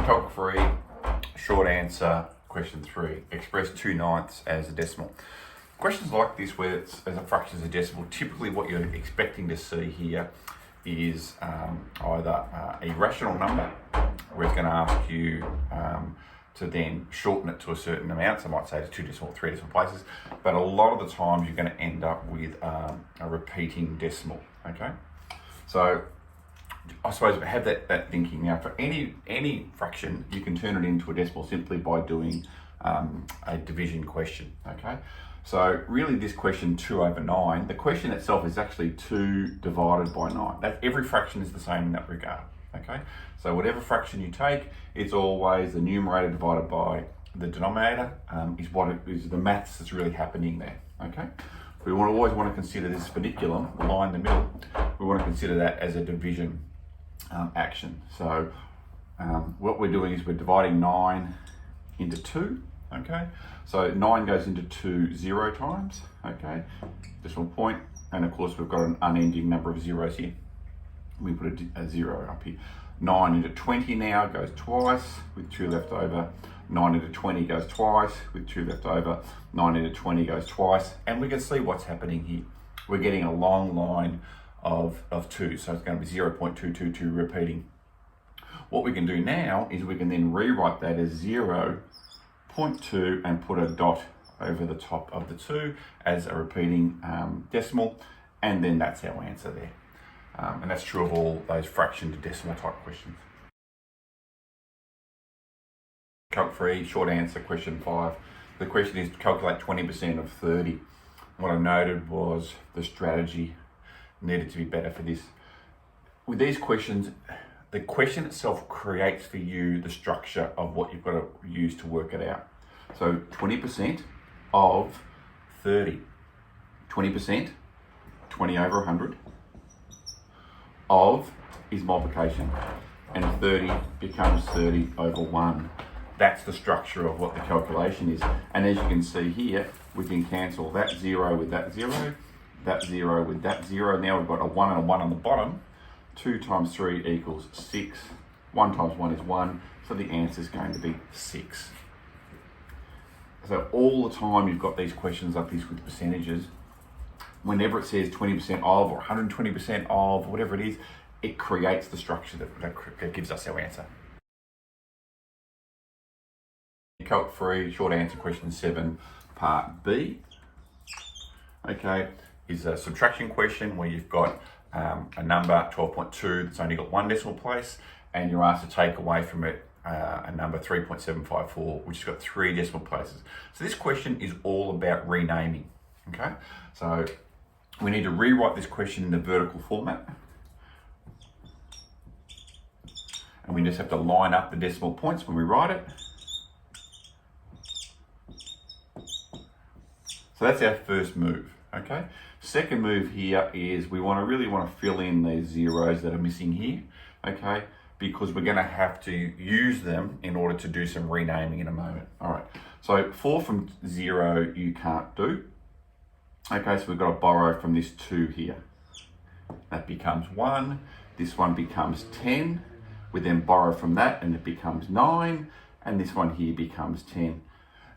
Calc 3, short answer, question 3. Express 2/9 as a decimal. Questions like this, where it's as a fraction as a decimal, typically what you're expecting to see here is either a rational number, where it's going to ask you to then shorten it to a certain amount. So I might say to 2 decimal, 3 decimal places, but a lot of the times you're going to end up with a repeating decimal. Okay, so I suppose have that thinking. Now, for any fraction, you can turn it into a decimal simply by doing a division question. Okay, so really this question 2/9, the question itself is actually 2 divided by 9. That every fraction is the same in that regard. Okay, so whatever fraction you take, it's always the numerator divided by the denominator is what it is, the maths that's really happening there. Okay, we always want to consider this funiculum, the line in the middle, we want to consider that as a division action. So what we're doing is we're dividing 9 into 2. Okay, so 9 goes into 2 0 times. Okay, decimal point, and of course we've got an unending number of zeros here. We put a 0 up here. 9 into 20 now goes twice with 2 left over. 9 into 20 goes twice with 2 left over. 9 into 20 goes twice, and we can see what's happening here. We're getting a long line of 2, so it's going to be 0.222 repeating. What we can do now is we can then rewrite that as 0.2 and put a dot over the top of the 2 as a repeating decimal, and then that's our answer there. And that's true of all those fraction to decimal type questions. Calc 3, short answer, question 5. The question is to calculate 20% of 30. What I noted was the strategy needed to be better for this. With these questions, the question itself creates for you the structure of what you've got to use to work it out. So 20% of 30. 20%, 20 over 100. Of is multiplication, and 30 becomes 30 over 1. That's the structure of what the calculation is. And as you can see here, we can cancel that 0 with that 0, that 0 with that 0. Now we've got a 1 and a 1 on the bottom. 2 times 3 equals 6. 1 times 1 is 1, so the answer is going to be 6. So all the time you've got these questions like this with percentages, whenever it says 20% of or 120% of, whatever it is, it creates the structure that gives us our answer. Calc 3, short answer, question 7, part B. Okay, is a subtraction question where you've got a number, 12.2, that's only got 1 decimal place, and you're asked to take away from it a number 3.754, which has got 3 decimal places. So this question is all about renaming. Okay, so we need to rewrite this question in the vertical format. And we just have to line up the decimal points when we write it. So that's our first move, okay? Second move here is we really want to fill in these zeros that are missing here, okay? Because we're going to have to use them in order to do some renaming in a moment. All right, so 4 from 0 you can't do. Okay, so we've got to borrow from this 2 here. That becomes 1. This one becomes 10. We then borrow from that and it becomes 9. And this one here becomes 10.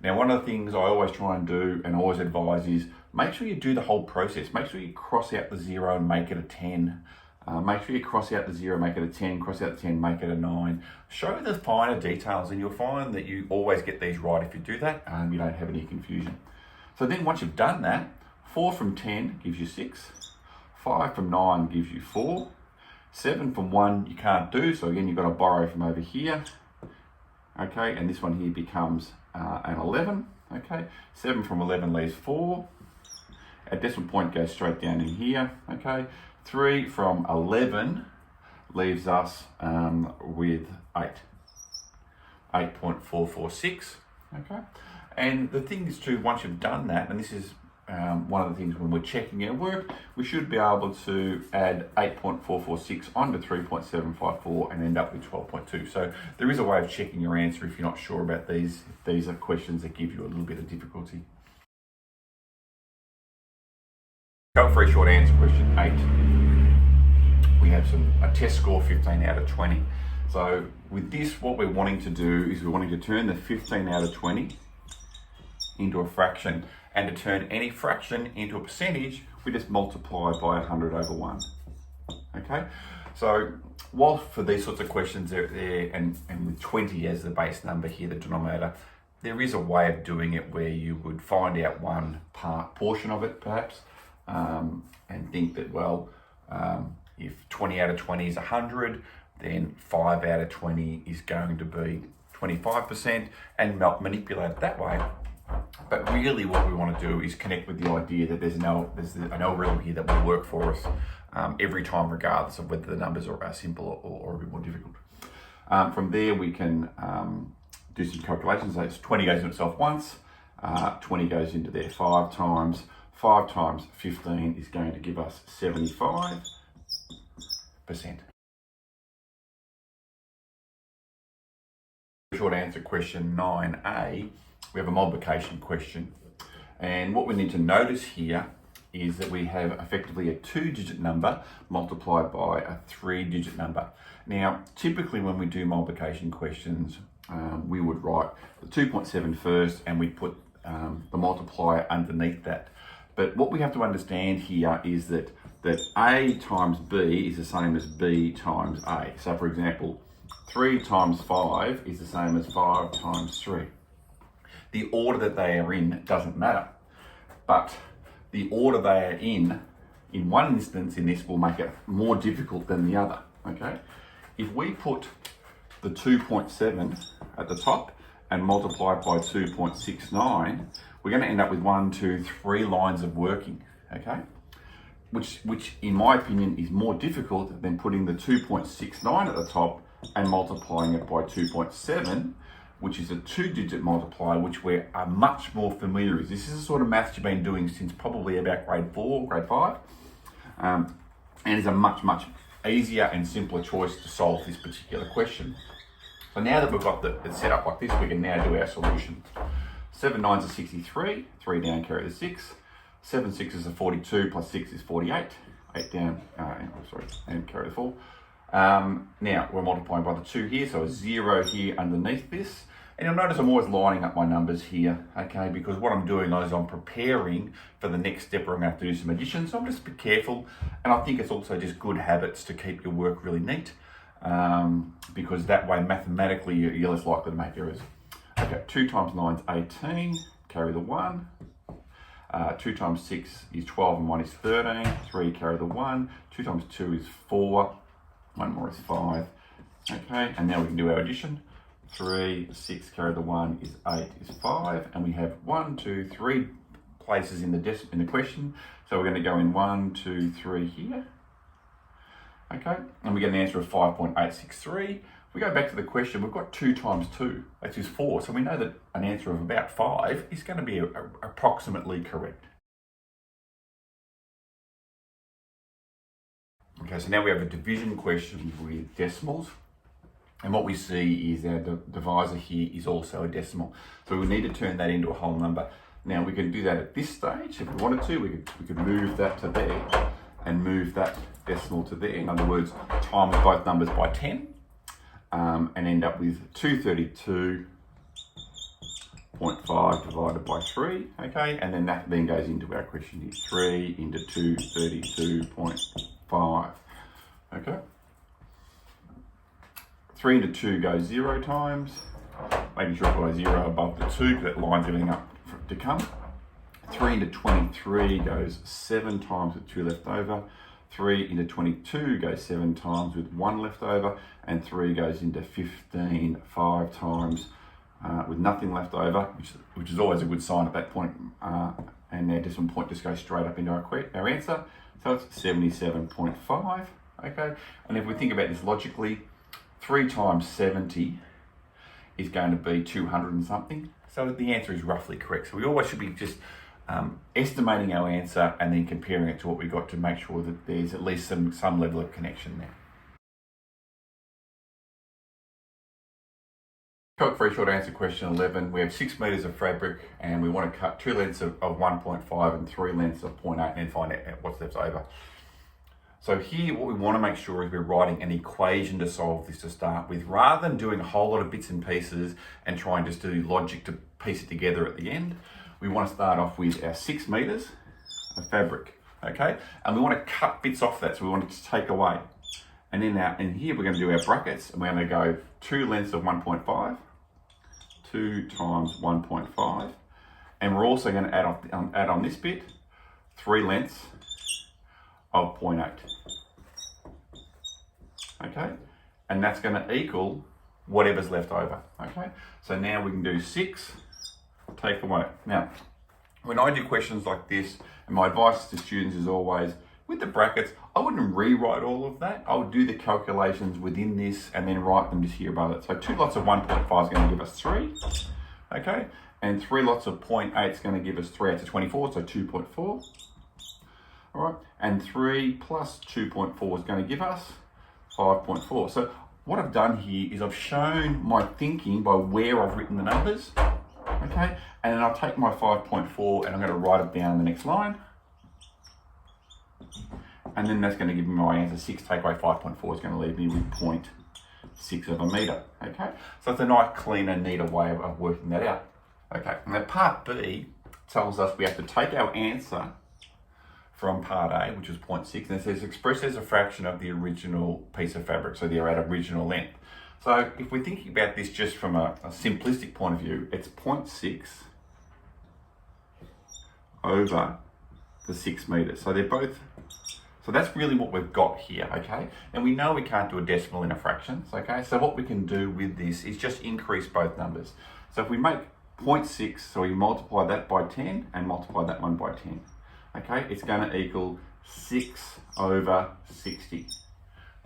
Now, one of the things I always try and do and always advise is make sure you do the whole process. Make sure you cross out the 0 and make it a 10. Make sure you cross out the 0, make it a 10, cross out the 10, make it a 9. Show the finer details and you'll find that you always get these right if you do that and you don't have any confusion. So then once you've done that, 4 from 10 gives you 6. 5 from 9 gives you 4. 7 from 1 you can't do, so again you've got to borrow from over here. Okay, and this one here becomes an 11. Okay, 7 from 11 leaves 4. Our decimal point goes straight down in here. Okay, 3 from 11 leaves us with 8. 8.446. Okay, and the thing is too, once you've done that, and this is one of the things when we're checking our work, we should be able to add 8.446 onto 3.754 and end up with 12.2. So there is a way of checking your answer if you're not sure about these. These are questions that give you a little bit of difficulty. Calc 3, short answer, question 8. We have a test score 15 out of 20. So with this, what we're wanting to do is we're wanting to turn the 15 out of 20 into a fraction, and to turn any fraction into a percentage, we just multiply by 100 over 1. Okay, so while for these sorts of questions there and with 20 as the base number here, the denominator, there is a way of doing it where you would find out one portion of it perhaps, and think that, well, if 20 out of 20 is 100, then 5 out of 20 is going to be 25%, and manipulate it that way. But really what we want to do is connect with the idea that there's an algorithm here that will work for us every time, regardless of whether the numbers are simple or a bit more difficult. From there, we can do some calculations. So it's 20 goes into itself once, 20 goes into there 5 times. 5 times 15 is going to give us 75%. Short answer question 9A, we have a multiplication question. And what we need to notice here is that we have effectively a 2-digit number multiplied by a 3-digit number. Now, typically when we do multiplication questions, we would write the 2.7 first, and we put the multiplier underneath that. But what we have to understand here is that A times B is the same as B times A. So for example, 3 times 5 is the same as 5 times 3. The order that they are in doesn't matter, but the order they are in one instance in this will make it more difficult than the other, okay? If we put the 2.7 at the top and multiply it by 2.69, we're going to end up with 1, 2, 3 lines of working, okay? Which in my opinion is more difficult than putting the 2.69 at the top and multiplying it by 2.7, which is a 2-digit multiplier, which we are much more familiar with. This is the sort of maths you've been doing since probably about grade 4, grade 5, and is a much easier and simpler choice to solve this particular question. So now that we've got it set up like this, we can now do our solution. 7 9s are 63, 3 down, carry the 6. 7 6s are 42, plus 6 is 48. 8 down, and carry the 4. Now we're multiplying by the 2 here, so a 0 here underneath this. And you'll notice I'm always lining up my numbers here, okay, because what I'm doing is I'm preparing for the next step where I'm going to have to do some addition. So I'm just be careful, and I think it's also just good habits to keep your work really neat, because that way mathematically you're less likely to make errors. Okay, 2 times 9 is 18, carry the 1. 2 times 6 is 12 and 1 is 13, 3 carry the 1. 2 times 2 is 4, 1 more is 5. Okay, and now we can do our addition. 3, 6 carry the 1 is 8 is 5, and we have 1, 2, 3 places in the question. So we're going to go in 1, 2, 3 here. Okay, and we get an answer of 5.863. We go back to the question, we've got 2 times 2, that is 4. So we know that an answer of about 5 is going to be approximately correct. Okay, so now we have a division question with decimals. And what we see is our divisor here is also a decimal. So we need to turn that into a whole number. Now we can do that at this stage. If we wanted to, we could move that to there and move that decimal to there. In other words, times both numbers by 10 and end up with 232.5 divided by 3, okay? And then that then goes into our question here, 3 into 232.5, okay? 3 into 2 goes 0 times, making sure I put a 0 above the 2 because that lines everything up to come. 3 into 23 goes 7 times with 2 left over. 3 into 22 goes 7 times with 1 left over. And 3 goes into 15 5 times with nothing left over, which is always a good sign at that point. And our decimal point just goes straight up into our answer. So it's 77.5, okay? And if we think about this logically, 3 times 70 is going to be 200 and something. So the answer is roughly correct. So we always should be just estimating our answer and then comparing it to what we got to make sure that there's at least some level of connection there. Calc for a short answer question 11. We have 6 meters of fabric and we want to cut 2 lengths of 1.5 and 3 lengths of 0.8 and then find out what's left over. So here, what we want to make sure is we're writing an equation to solve this to start with, rather than doing a whole lot of bits and pieces and trying just to do logic to piece it together at the end. We want to start off with our 6 meters of fabric, okay? And we want to cut bits off that, so we want to just take away. And then in here, we're going to do our brackets, and we're going to go 2 lengths of 1.5, 2 times 1.5, and we're also going to add on this bit 3 lengths of 0.8. Okay, and that's going to equal whatever's left over. Okay, so now we can do 6, take away. Now, when I do questions like this, and my advice to students is always, with the brackets, I wouldn't rewrite all of that. I would do the calculations within this and then write them just here above it. So 2 lots of 1.5 is going to give us 3, okay? And 3 lots of 0.8 is going to give us 3 out to 24, so 2.4. All right, and 3 plus 2.4 is going to give us 5.4. So what I've done here is I've shown my thinking by where I've written the numbers, okay? And then I'll take my 5.4 and I'm going to write it down in the next line. And then that's going to give me my answer. 6 take away 5.4 is going to leave me with 0.6 of a metre, okay? So it's a nice, cleaner, neater way of working that out. Okay, and then part B tells us we have to take our answer from part A, which was 0.6, and it says express as a fraction of the original piece of fabric, so they're at original length. So if we're thinking about this just from a simplistic point of view, it's 0.6 over the 6 metres. So they're both, so that's really what we've got here, okay? And we know we can't do a decimal in a fractions, okay? So what we can do with this is just increase both numbers. So if we make 0.6, so we multiply that by 10 and multiply that one by 10, okay? It's going to equal 6 over 60,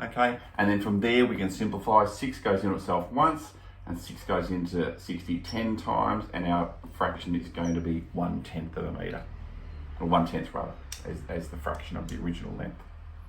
okay? And then from there we can simplify. 6 goes into itself once and 6 goes into 60 10 times, and our fraction is going to be 1/10 of a metre, or 1/10 rather, as the fraction of the original length.